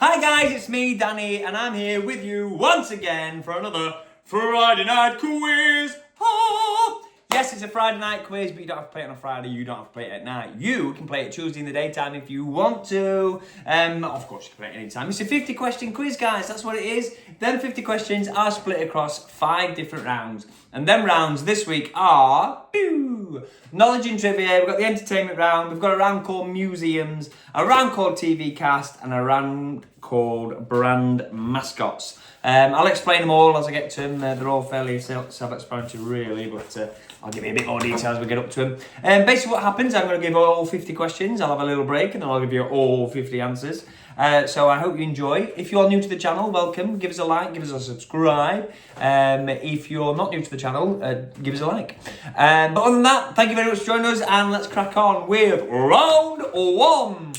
Hi guys, it's me, Danny, and I'm here with you once again for another Friday night quiz. Yes, it's a Friday night quiz, but you don't have to play it on a Friday, you don't have to play it at night. You can play it Tuesday in the daytime if you want to. Of course, you can play it anytime. It's a 50 question quiz, guys, that's what it is. Them 50 questions are split across 5 different rounds. And them rounds this week are knowledge and trivia, we've got the entertainment round, we've got a round called museums, a round called TV cast, and a round called brand mascots. I'll explain them all as I get to them. They're all fairly self-explanatory really, but I'll give you a bit more detail as we get up to them. Basically what happens, I'm going to give all 50 questions, I'll have a little break, and then I'll give you all 50 answers. So I hope you enjoy. If you're new to the channel, welcome. Give us a like, give us a subscribe. If you're not new to the channel, give us a like. But other than that, thank you very much for joining us, and let's crack on with round 1.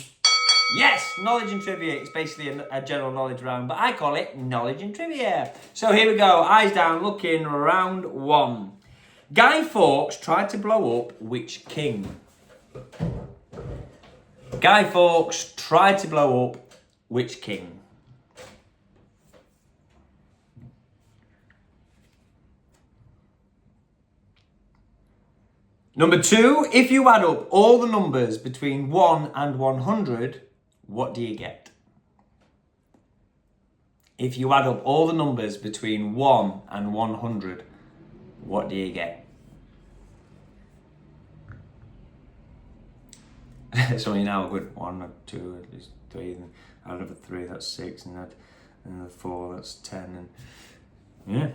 Yes, knowledge and trivia. It's basically a general knowledge round, but I call it knowledge and trivia. So here we go. Eyes down, looking, round 1. Guy Fawkes tried to blow up which king? Guy Fawkes tried to blow up which king? Number 2, if you add up all the numbers between 1 and 100, what do you get? If you add up all the numbers between 1 and 100, what do you get? So you now good 1, 2, at least 3, and add up 3, that's 6, and add another 4, that's 10, and yeah.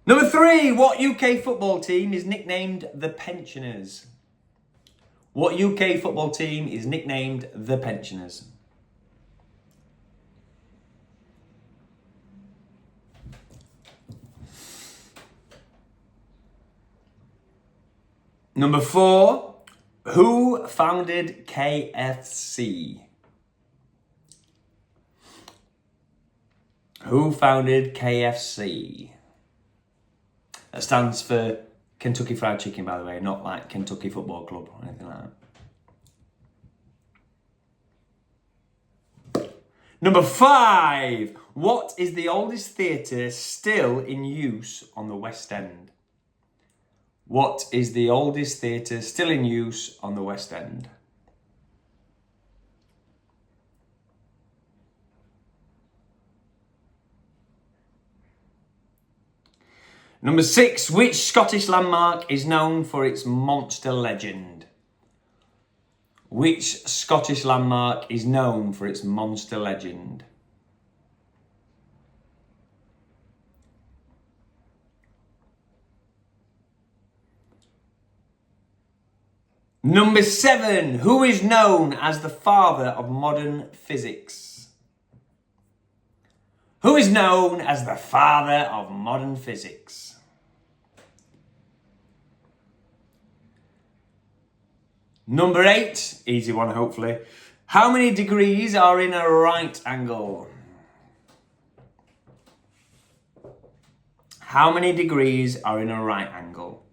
Number 3, what UK football team is nicknamed the Pensioners? What UK football team is nicknamed the Pensioners? Number 4, who founded KFC? Who founded KFC? That stands for Kentucky Fried Chicken, by the way, not like Kentucky Football Club or anything like that. Number 5, what is the oldest theatre still in use on the West End? What is the oldest theatre still in use on the West End? Number 6, which Scottish landmark is known for its monster legend? Which Scottish landmark is known for its monster legend? Number 7, who is known as the father of modern physics? Who is known as the father of modern physics? Number 8, easy one hopefully. How many degrees are in a right angle? How many degrees are in a right angle?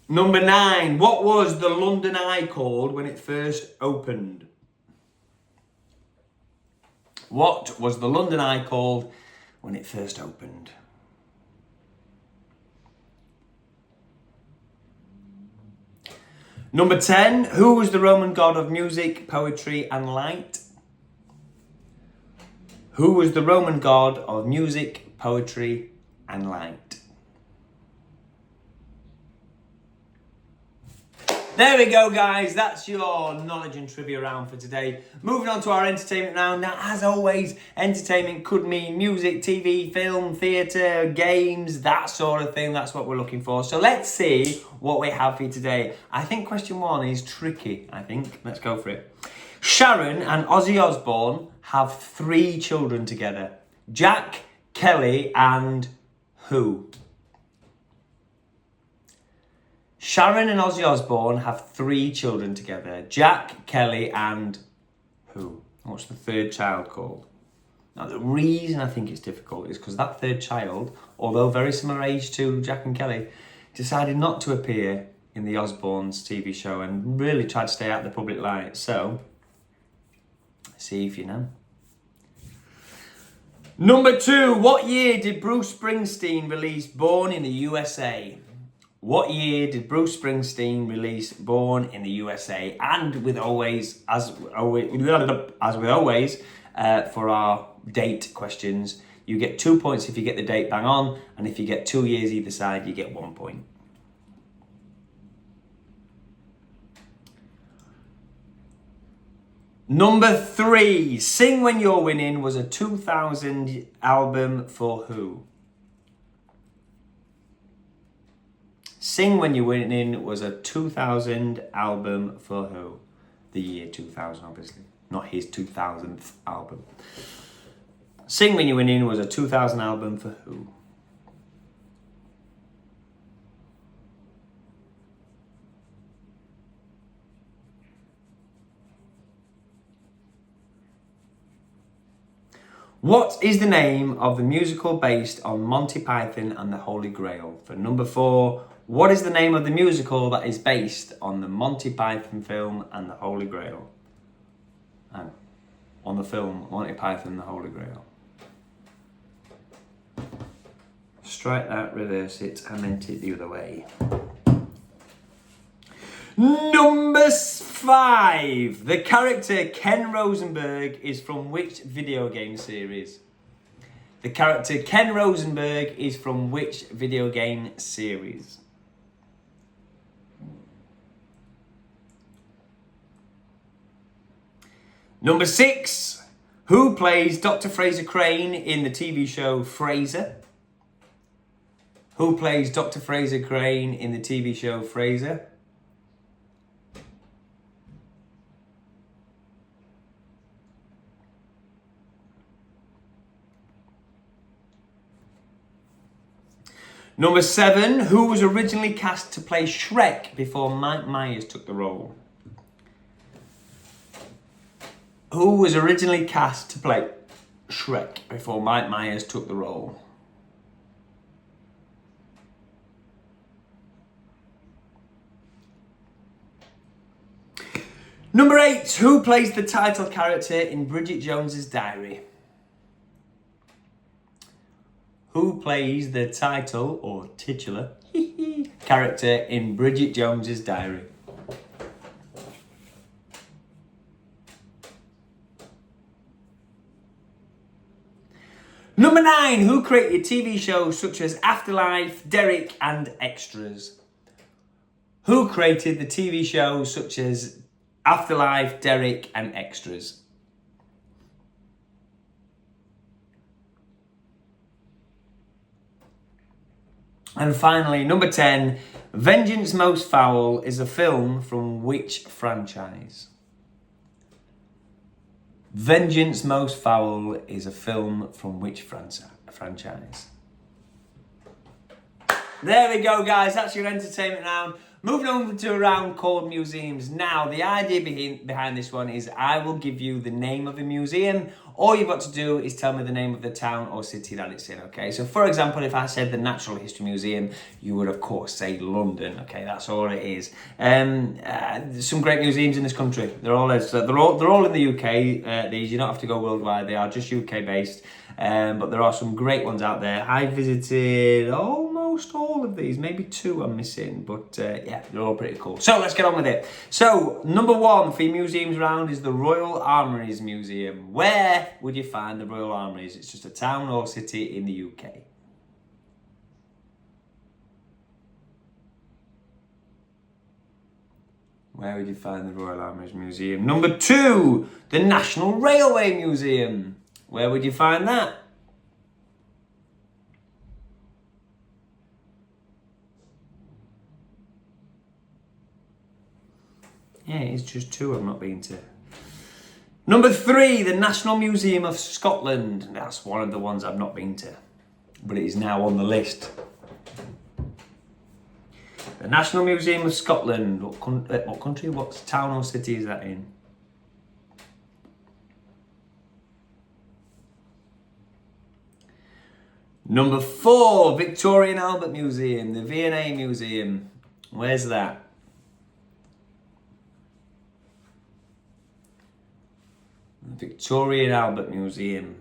Number 9, what was the London Eye called when it first opened? What was the London Eye called when it first opened? Number 10, who was the Roman god of music, poetry and light? Who was the Roman god of music, poetry and light? There we go, guys. That's your knowledge and trivia round for today. Moving on to our entertainment round. Now, as always, entertainment could mean music, TV, film, theatre, games, that sort of thing. That's what we're looking for. So let's see what we have for you today. I think question 1 is tricky, I think. Let's go for it. Sharon and Ozzy Osbourne have 3 children together. Jack, Kelly, and who? Sharon and Ozzy Osbourne have 3 children together. Jack, Kelly, and who? What's the 3rd child called? Now, the reason I think it's difficult is because that 3rd child, although very similar age to Jack and Kelly, decided not to appear in the Osbournes TV show and really tried to stay out of the public light. So, see if you know. Number 2, what year did Bruce Springsteen release Born in the USA? What year did Bruce Springsteen release Born in the USA? And with always, as with always, for our date questions, you get 2 points if you get the date bang on, and if you get 2 years either side, you get 1 point. Number 3, Sing When You're Winning was a 2000 album for who? Sing When You're Winning was a 2000 album for who? The year 2000, obviously. Not his 2000th album. Sing When You're Winning was a 2000 album for who? What is the name of the musical based on Monty Python and the Holy Grail? For number 4, what is the name of the musical that is based on the Monty Python film and the Holy Grail? And on the film Monty Python and the Holy Grail. Strike that, reverse it, I meant it the other way. Number 5. The character Ken Rosenberg is from which video game series? The character Ken Rosenberg is from which video game series? Number 6. Who plays Dr. Fraser Crane in the TV show Frasier? Who plays Dr. Fraser Crane in the TV show Frasier? Number 7, who was originally cast to play Shrek before Mike Myers took the role? Who was originally cast to play Shrek before Mike Myers took the role? Number 8, who plays the title character in Bridget Jones's Diary? Who plays the title or titular character in Bridget Jones's Diary? Number 9, who created TV shows such as Afterlife, Derek and Extras? Who created the TV shows such as Afterlife, Derek and Extras? And finally, number 10, Vengeance Most Foul is a film from which franchise? Vengeance Most Foul is a film from which franchise? There we go, guys. That's your entertainment round. Moving on to a round called museums. Now, the idea behind this one is I will give you the name of the museum. All you've got to do is tell me the name of the town or city that it's in, okay? So, for example, if I said the Natural History Museum, you would, of course, say London, okay? That's all it is. There's some great museums in this country. They're all in the UK, these. You don't have to go worldwide. They are just UK-based. But there are some great ones out there. I visited almost all of these, maybe 2 I'm missing, but yeah, they're all pretty cool. So let's get on with it. So number 1 for your museums round is the Royal Armouries Museum. Where would you find the Royal Armouries? It's just a town or city in the UK. Where would you find the Royal Armouries Museum? Number 2, the National Railway Museum. Where would you find that? Yeah, it's just 2 I've not been to. Number 3, the National Museum of Scotland. That's one of the ones I've not been to, but it is now on the list. The National Museum of Scotland. What country, what town or city is that in? Number 4, Victoria and Albert Museum, the V&A Museum. Where's that? Victoria and Albert Museum.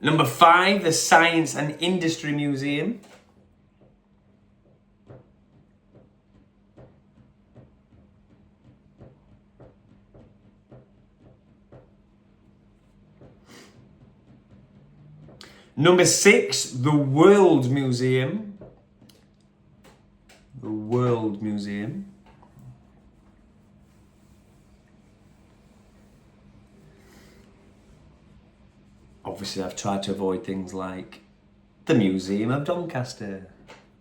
Number 5, the Science and Industry Museum. Number 6, the World Museum. The World Museum. Obviously, I've tried to avoid things like the Museum of Doncaster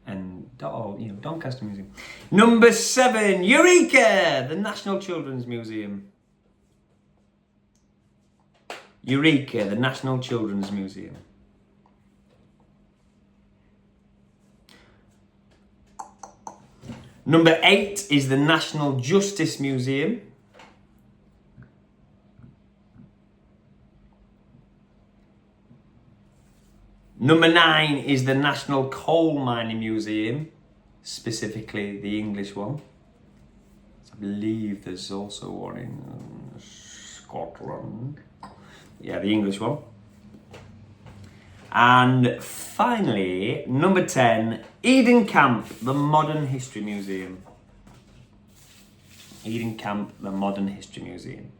and Doncaster Museum. Number 7, Eureka, the National Children's Museum. Eureka, the National Children's Museum. Number 8 is the National Justice Museum. Number 9 is the National Coal Mining Museum, specifically the English one. I believe there's also one in Scotland. Yeah, the English one. And finally, number 10, Eden Camp, the Modern History Museum. Eden Camp, the Modern History Museum.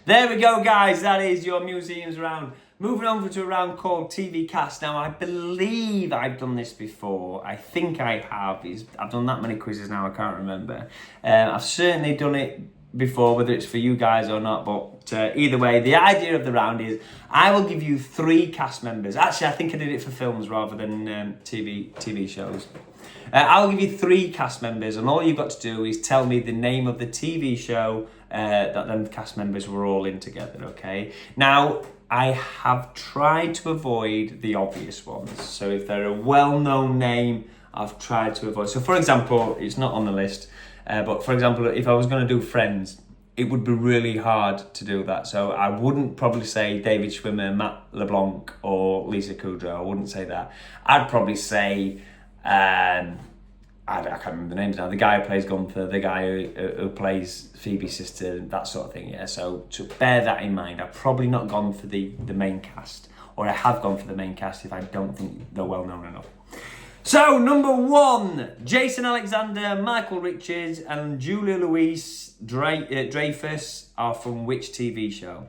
There we go, guys. That is your museums round. Moving on to a round called TV Cast. Now, I believe I've done this before. I think I have. I've done that many quizzes now, I can't remember. I've certainly done it before, whether it's for you guys or not, but either way, the idea of the round is I will give you 3 cast members. Actually, I think I did it for films rather than TV shows. I'll give you 3 cast members, and all you've got to do is tell me the name of the TV show that them cast members were all in together, okay? Now, I have tried to avoid the obvious ones. So if they're a well-known name, I've tried to avoid. So for example, it's not on the list, but for example, if I was going to do Friends, it would be really hard to do that. So I wouldn't probably say David Schwimmer, Matt LeBlanc, or Lisa Kudrow. I wouldn't say that. I'd probably say, I can't remember the names now. The guy who plays Gunther, the guy who plays Phoebe's sister, that sort of thing. Yeah. So to bear that in mind, I've probably not gone for the main cast, or I have gone for the main cast if I don't think they're well known enough. So number 1, Jason Alexander, Michael Richards, and Julia Louise Dreyfus are from which TV show?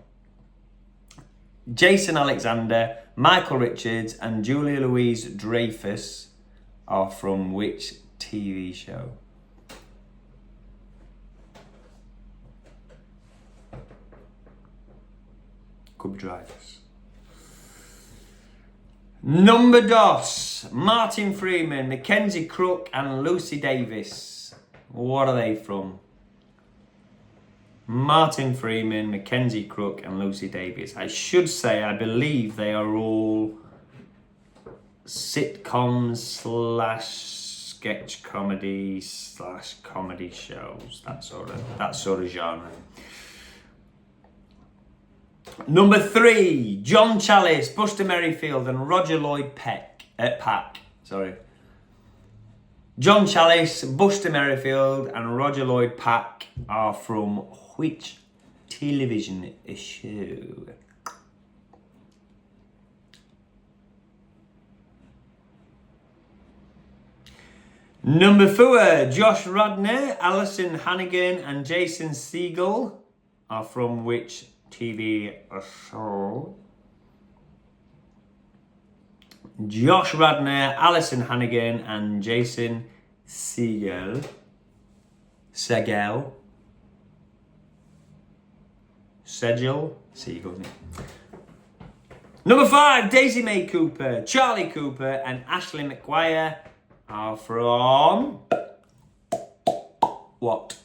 Jason Alexander, Michael Richards, and Julia Louise Dreyfus are from which TV show? Cub Drivers. Number dos, Martin Freeman, Mackenzie Crook, and Lucy Davis. What are they from? Martin Freeman, Mackenzie Crook, and Lucy Davis. I should say, I believe they are all sitcoms / sketch comedy / comedy shows. That sort of genre. Number 3, John Challis, Buster Merrifield, and Roger Lloyd Pack. John Challis, Buster Merrifield, and Roger Lloyd Pack are from which television show? Number 4, Josh Radnor, Alison Hannigan, and Jason Segel are from which TV show? Josh Radnor, Alison Hannigan, and Jason Segel. Segel. Number 5, Daisy Mae Cooper, Charlie Cooper, and Ashley McGuire are from what?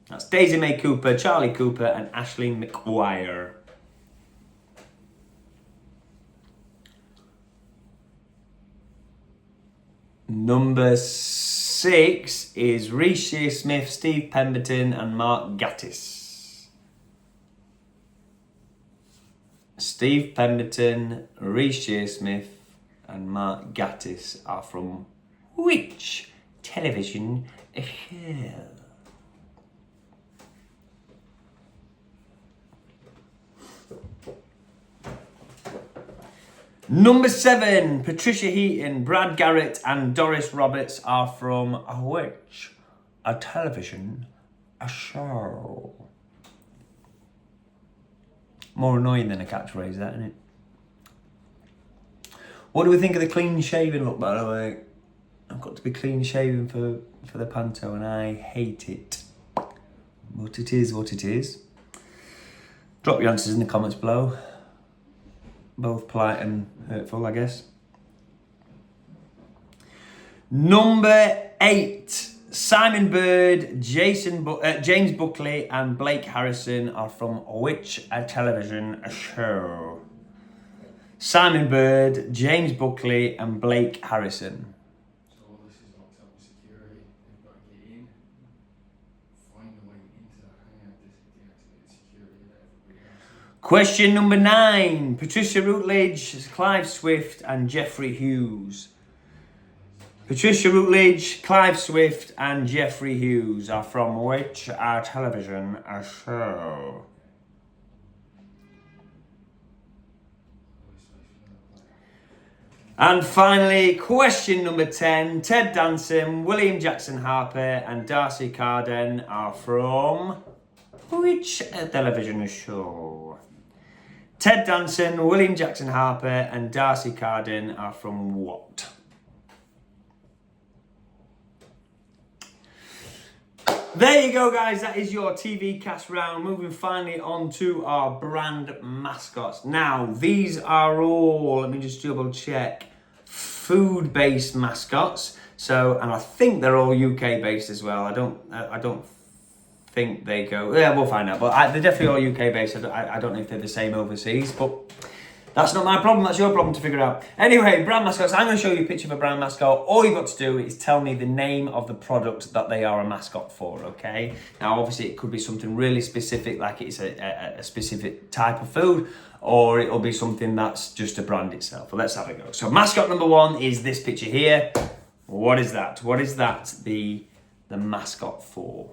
That's Daisy Mae Cooper, Charlie Cooper, and Ashley McGuire. Number 6 is Reece Shearsmith, Steve Pemberton, and Mark Gatiss. Steve Pemberton, Reece Shearsmith, and Mark Gatiss are from which television show. Number 7, Patricia Heaton, Brad Garrett and Doris Roberts are from which a television show? More annoying than a catchphrase, that, isn't it? What do we think of the clean shaven look, by the way? I've got to be clean shaven for the panto and I hate it. But it is what it is. Drop your answers in the comments below. Both polite and hurtful, I guess. Number 8. Simon Bird, James Buckley and Blake Harrison are from which television show? Simon Bird, James Buckley and Blake Harrison. So all this is locked up with security. They've got to get in, find a way into the hangout, deactivate security, let everybody else. Question number 9. Patricia Routledge, Clive Swift and Jeffrey Hughes. Patricia Routledge, Clive Swift and Jeffrey Hughes are from which television show? And finally, question number 10. Ted Danson, William Jackson Harper and Darcy Carden are from which television show? Ted Danson, William Jackson Harper and Darcy Carden are from what? There you go, guys. That is your TV cast round. Moving finally on to our brand mascots. Now, these are all, let me just double check, food-based mascots. So, and I think they're all UK-based as well. I don't think they go, yeah, we'll find out. But they're definitely all UK-based. I don't know if they're the same overseas, but that's not my problem, that's your problem to figure out. Anyway, brand mascots, I'm going to show you a picture of a brand mascot. All you've got to do is tell me the name of the product that they are a mascot for, okay? Now, obviously, it could be something really specific, like it's a specific type of food, or it'll be something that's just a brand itself. But let's have a go. So, mascot number 1 is this picture here. What is that? What is that the mascot for?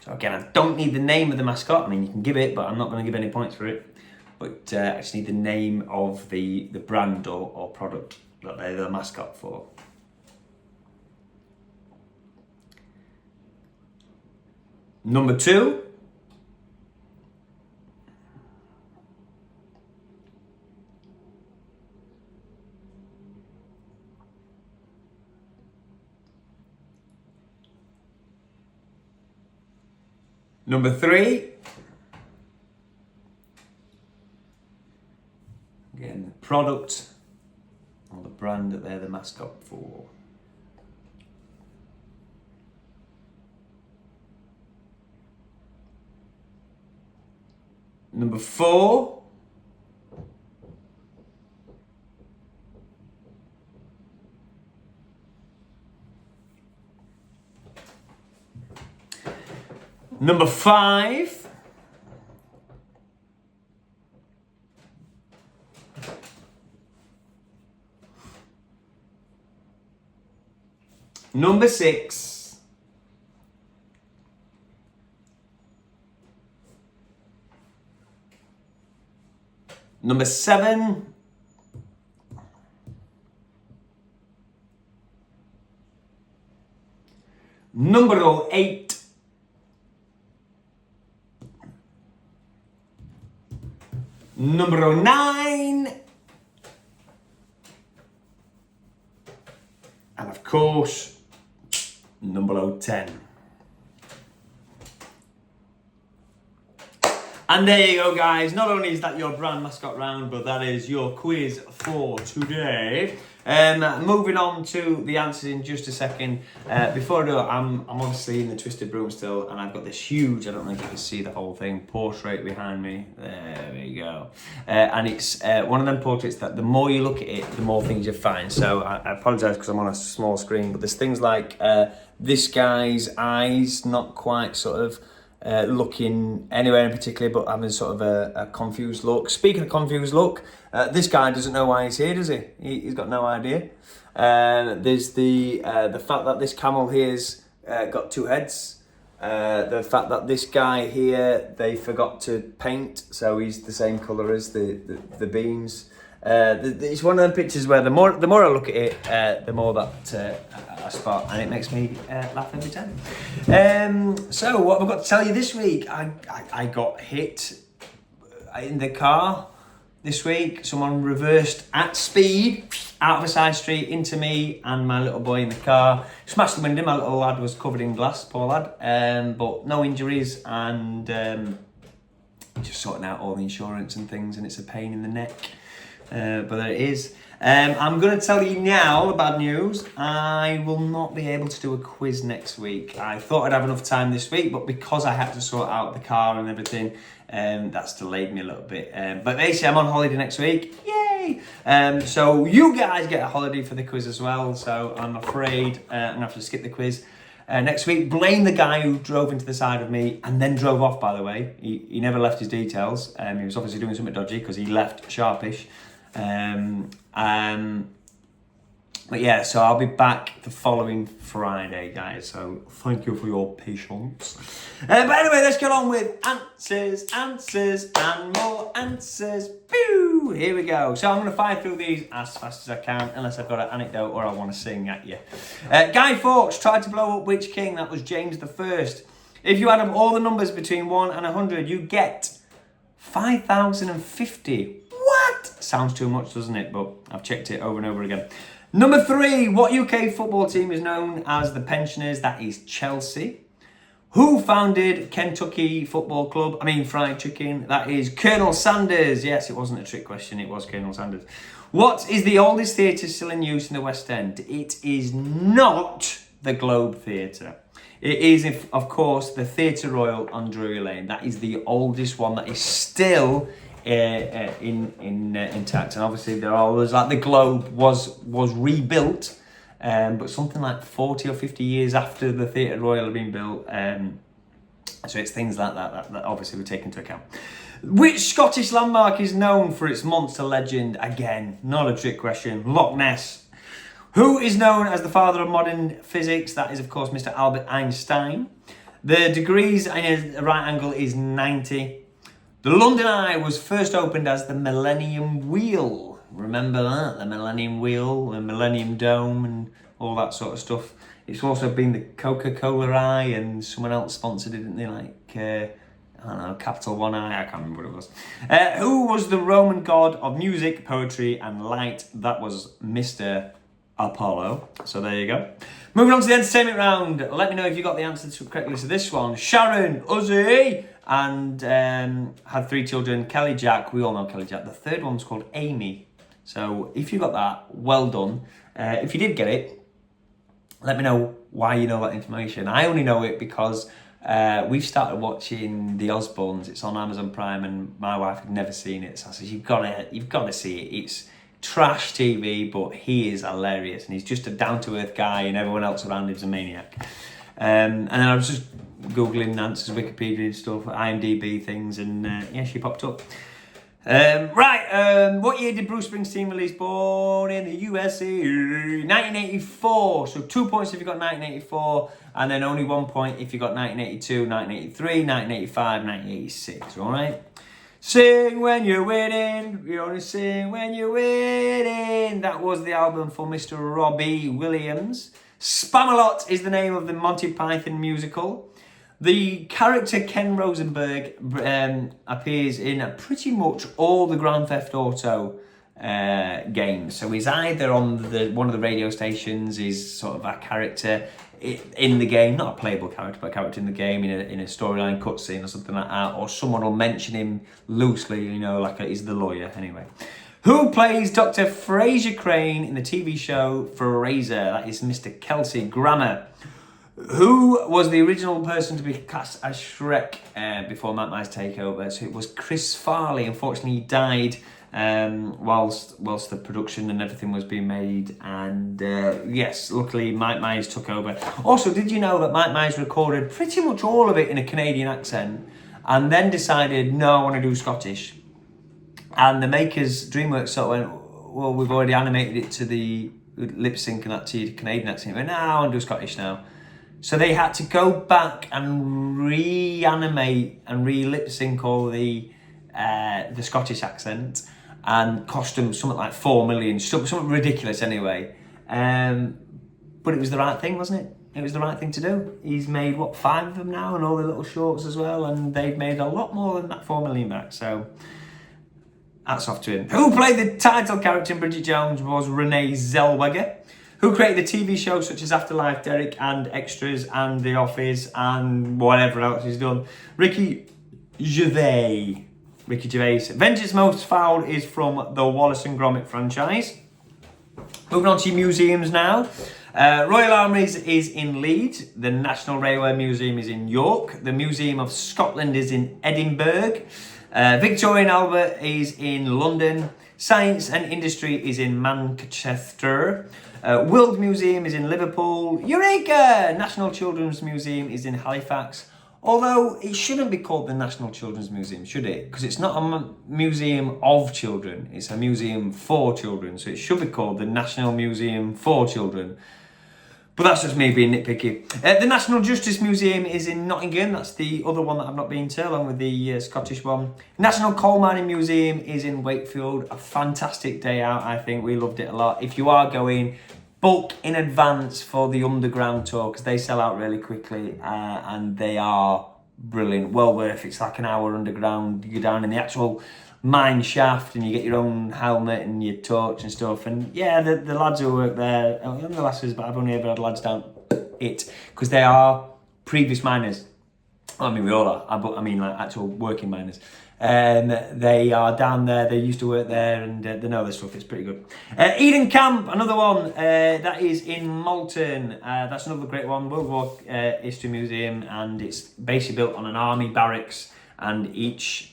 So, again, I don't need the name of the mascot. I mean, you can give it, but I'm not going to give any points for it. But I just need the name of the brand or product that they're the mascot for. Number 2. Number 3. Again, the product or the brand that they're the mascot for. Number 4. Number 5. Number 6. Number 7. Number 8. Number 9. And of course, number 10. And there you go, guys. Not only is that your brand mascot round, but that is your quiz for today. Moving on to the answers in just a second. Before I do, I'm obviously in the Twisted Broom still, and I've got this huge, I don't know if you can see the whole thing, portrait behind me. There we go. And it's one of them portraits that the more you look at it, the more things you find. So I apologise because I'm on a small screen, but there's things like this guy's eyes not quite sort of looking anywhere in particular, but having sort of a confused look. Speaking of confused look, this guy doesn't know why he's here, does he? He's got no idea. There's the fact that this camel here's got two heads. The fact that this guy here, they forgot to paint, so he's the same colour as the beans. It's one of them pictures where the more I look at it, the more that I spot, and it makes me laugh every time. So what have I got to tell you this week? I got hit in the car this week. Someone reversed at speed out of a side street into me and my little boy in the car. Smashed the window. My little lad was covered in glass, poor lad, but no injuries, and just sorting out all the insurance and things, and it's a pain in the neck. But there it is. I'm going to tell you now the bad news. I will not be able to do a quiz next week. I thought I'd have enough time this week, but because I had to sort out the car and everything, that's delayed me a little bit. But basically, I'm on holiday next week. Yay! So you guys get a holiday for the quiz as well. So I'm afraid I'm going to have to skip the quiz. Next week, blame the guy who drove into the side of me and then drove off, by the way. He never left his details. He was obviously doing something dodgy because he left sharpish. But yeah, so I'll be back the following Friday, guys. So thank you for your patience. But anyway, let's get on with answers, and more answers. Pew! Here we go. So I'm going to fire through these as fast as I can, unless I've got an anecdote or I want to sing at you. Guy Fawkes tried to blow up which king? That was James I. If you add up all the numbers between 1 and 100, you get 5,050. What? Sounds too much, doesn't it? But I've checked it over and over again. Number 3, what UK football team is known as the Pensioners? That is Chelsea. Who founded Kentucky Football Club? Fried Chicken. That is Colonel Sanders. Yes, it wasn't a trick question. It was Colonel Sanders. What is the oldest theatre still in use in the West End? It is not the Globe Theatre. It is, of course, the Theatre Royal on Drury Lane. That is the oldest one that is still intact, and obviously there are others, like the Globe was rebuilt, but something like 40 or 50 years after the Theatre Royal had been built. So it's things like that obviously we take into account. Which Scottish landmark is known for its monster legend? Again, not a trick question. Loch Ness. Who is known as the father of modern physics? That is, of course, Mr. Albert Einstein. The degrees in a right angle is 90. The London Eye was first opened as the Millennium Wheel. Remember that? The Millennium Wheel, the Millennium Dome, and all that sort of stuff. It's also been the Coca-Cola Eye, and someone else sponsored it, didn't they? Capital One Eye. I can't remember what it was. Who was the Roman god of music, poetry, and light? That was Mr. Apollo. So there you go. Moving on to the entertainment round. Let me know if you got the answer correctly to this one. Sharon Uzi and had 3 children. Kelly Jack, we all know Kelly Jack. The third one's called Amy. So if you got that, well done. If you did get it, let me know why you know that information. I only know it because we've started watching The Osbournes. It's on Amazon Prime, and my wife had never seen it. So I said, you've got to see it. It's trash TV, but he is hilarious, and he's just a down-to-earth guy, and everyone else around him's a maniac. And then I was just Googling answers, Wikipedia stuff, IMDb things, and she popped up. What year did Bruce Springsteen release Born in the USA? 1984. So 2 points if you got 1984, and then only 1 point if you got 1982, 1983, 1985, 1986. All right. Sing when you're winning, you only sing when you're winning. That was the album for Mr. Robbie Williams. Spamalot is the name of the Monty Python musical. The character Ken Rosenberg appears in pretty much all the Grand Theft Auto games. So he's either on one of the radio stations, he's sort of a character in the game, not a playable character, but a character in the game in a storyline cutscene or something like that, or someone will mention him loosely, he's the lawyer anyway. Who plays Dr. Fraser Crane in the TV show Frasier? That is Mr. Kelsey Grammer. Who was the original person to be cast as Shrek before Matt Myers takeover? So it was Chris Farley. Unfortunately, he died whilst the production and everything was being made. And yes, luckily Mike Myers took over. Also, did you know that Mike Myers recorded pretty much all of it in a Canadian accent and then decided, no, I want to do Scottish. And the makers, DreamWorks, sort of went, well, we've already animated it to the lip sync and that to the Canadian accent. He went, no, I want to do Scottish now. So they had to go back and reanimate and re-lip sync all the Scottish accent, and cost them something like 4 million, something ridiculous anyway. But it was the right thing, wasn't it? It was the right thing to do. He's made, 5 of them now, and all the little shorts as well, and they've made a lot more than that 4 million back, so hats off to him. Who played the title character in Bridget Jones was Renee Zellweger, who created the TV shows such as Afterlife, Derek and Extras and The Office and whatever else he's done. Ricky Gervais. Vengeance Most Foul is from the Wallace and Gromit franchise. Moving on to museums now. Royal Armouries is in Leeds. The National Railway Museum is in York. The Museum of Scotland is in Edinburgh. Victoria and Albert is in London. Science and Industry is in Manchester. World Museum is in Liverpool. Eureka! National Children's Museum is in Halifax. Although it shouldn't be called the National Children's Museum, should it? Because it's not a museum of children. It's a museum for children. So it should be called the National Museum for Children. But that's just me being nitpicky. The National Justice Museum is in Nottingham. That's the other one that I've not been to, along with the Scottish one. National Coal Mining Museum is in Wakefield. A fantastic day out, I think. We loved it a lot. If you are going, book in advance for the underground tour, because they sell out really quickly, and they are brilliant. Well worth it. It's like an hour underground. You go down in the actual mine shaft and you get your own helmet and your torch and stuff. And yeah, the lads who work there, I'm the lasses, but I've only ever had lads down it, because they are previous miners. I mean, we all are, but I mean like actual working miners. They are down there, they used to work there, and they know their stuff. It's pretty good. Eden Camp, another one, that is in Malton. That's another great one, World War History Museum, and it's basically built on an army barracks, and each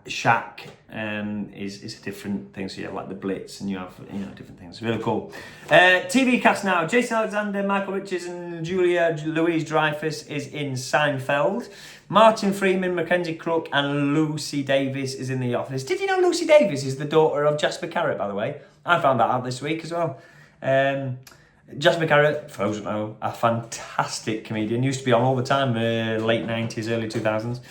shack is a different thing. So you have like the Blitz, and you have different things. Really cool. TV cast now: Jason Alexander, Michael Richards, and Julia Louise-Dreyfus is in Seinfeld. Martin Freeman, Mackenzie Crook, and Lucy Davis is in The Office. Did you know Lucy Davis is the daughter of Jasper Carrott, by the way? I found that out this week as well. Jasper Carrott, for those who don't know, a fantastic comedian. Used to be on all the time, late 90s, early 2000s.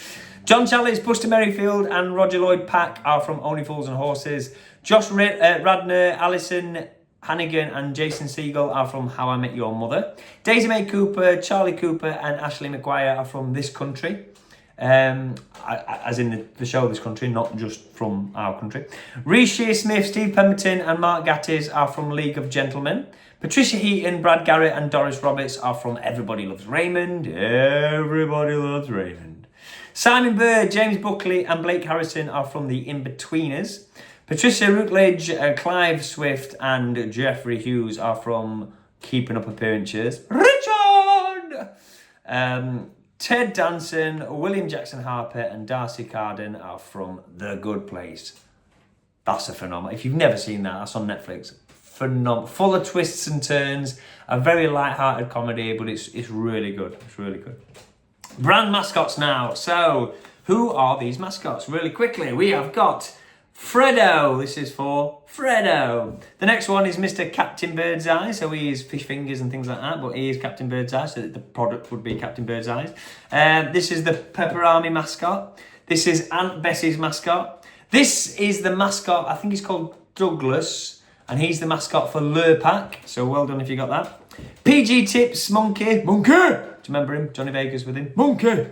John Challis, Buster Merrifield, and Roger Lloyd Pack are from Only Fools and Horses. Josh Radnor, Alison Hannigan, and Jason Segel are from How I Met Your Mother. Daisy Mae Cooper, Charlie Cooper, and Ashley McGuire are from This Country. As in the show This Country, not just from our country. Reece Shearsmith, Steve Pemberton, and Mark Gatiss are from League of Gentlemen. Patricia Heaton, Brad Garrett, and Doris Roberts are from Everybody Loves Raymond. Everybody Loves Raymond. Simon Bird, James Buckley, and Blake Harrison are from The In-Betweeners. Patricia Routledge, Clive Swift, and Jeffrey Hughes are from Keeping Up Appearances. Richard! Ted Danson, William Jackson Harper, and Darcy Carden are from The Good Place. That's a phenomenal. If you've never seen that, that's on Netflix. Phenomenal. Full of twists and turns. A very light-hearted comedy, but it's really good. It's really good. Brand mascots now. So, who are these mascots? Really quickly, we have got Freddo. This is for Freddo. The next one is Mr. Captain Birdseye. So he is fish fingers and things like that, but he is Captain Birdseye, so the product would be Captain Birdseye. This is the Pepper Army mascot. This is Aunt Bessie's mascot. This is the mascot, I think he's called Douglas, and he's the mascot for Lurpak. So well done if you got that. PG Tips Monkey. Do you remember him? Johnny Vegas with him. Monkey.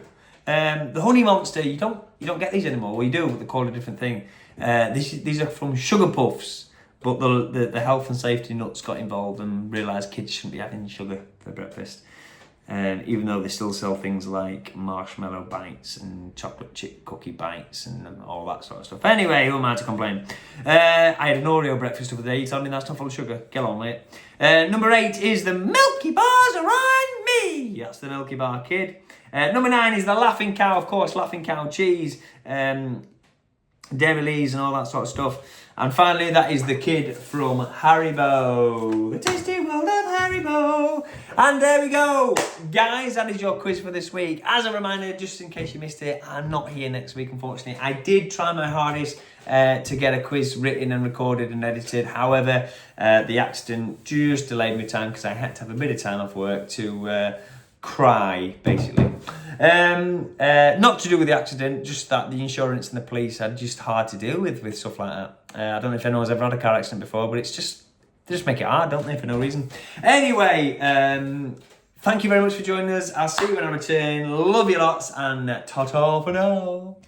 The Honey Monster. You don't get these anymore. Well, you do, but they're called a different thing. These are from Sugar Puffs, but the health and safety nuts got involved and realised kids shouldn't be having sugar for breakfast. Even though they still sell things like marshmallow bites and chocolate chip cookie bites and all that sort of stuff. Anyway, who am I to complain? I had an Oreo breakfast the other day. You told me that's not full of sugar. Get on with it. Number 8 is the Milky Bars Around Me. That's the Milky Bar Kid. Number 9 is the Laughing Cow, of course, Laughing Cow cheese. Dairy Lees and all that sort of stuff. And finally, that is the kid from Haribo. The tasty world of Haribo. And there we go. Guys, that is your quiz for this week. As a reminder, just in case you missed it, I'm not here next week, unfortunately. I did try my hardest to get a quiz written and recorded and edited. However, the accident just delayed my time because I had to have a bit of time off work to cry, basically. Not to do with the accident, just that the insurance and the police are just hard to deal with stuff like that. I don't know if anyone's ever had a car accident before, but it's just, they just make it hard, don't they, for no reason. Anyway, thank you very much for joining us. I'll see you when I return. Love you lots, and ta-ta for now.